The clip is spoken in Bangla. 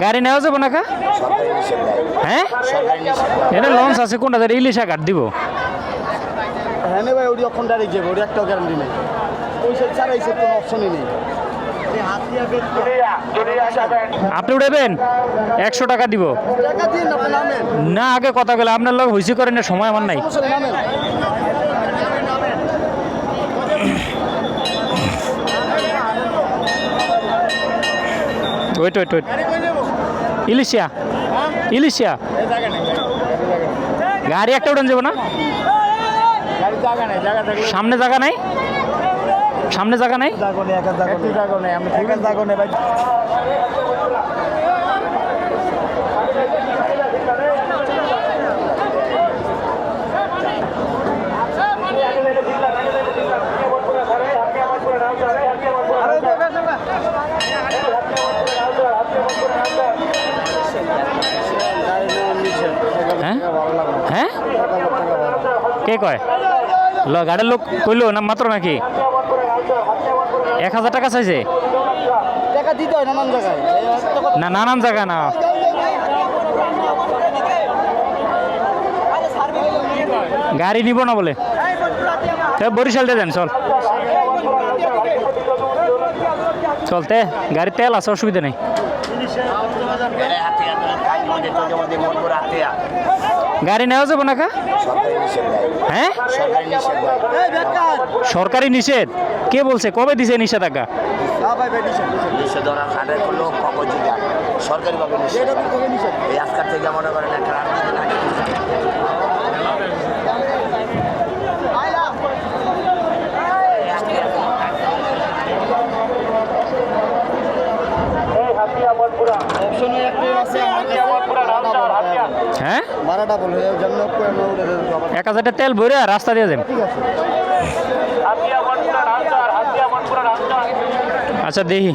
গাড়ি নেওয়া যাবো না কা? হ্যাঁ, এটা লঞ্চ আছে কোনটা? ইলিশা কাট দিব। হ্যাঁ নে ভাই, ওটি অক্ষণ ডাইরেক্ট যাবে, ওটি একটাও গ্যারান্টি নেই। ওই সাইড ছাড়া এই সাইড কোনো অপশনই নেই। আপনি উঠাবেন 100 টাকা দিব টাকা দিন, আপনি নামেন। না, আগে কথা বলে আপনার লোক হইসি করেন না, সময় আমার নাই। সমস্যা নেই, নামেন। ওয়েট ওয়েট ওয়েট, ইলিশিয়া ইলিশিয়া গাড়ি একটা উঠান যাবো না? সামনে জায়গা নাই, সামনে জায়গা নাই। হ্যাঁ হ্যাঁ, কে কয়? গাড়ির লোক কইলো না মাত্র নাকি 1000 টাকা চাইছে? টাকা দিতে হয় নানান জায়গায়। না, নানান জায়গা না। গাড়ি নিব না বলে বরিশাল দিয়ে দেন। চল চলতে, গাড়ি তেল আছে, অসুবিধা নেই। গাড়ি নেওয়া যাবো না কা? হ্যাঁ, সরকারি নিষেধ। কে বলছে? কবে দিছে নিষেধাজ্ঞা? সরকারি ভাবে এই আজকাল থেকে মনে করেন একটা হ্যাঁ, ভাড়াটা বলে 1000 তেল ভরে রাস্তা দিয়ে যাবেন। ঠিক আছে। আচ্ছা দেখি।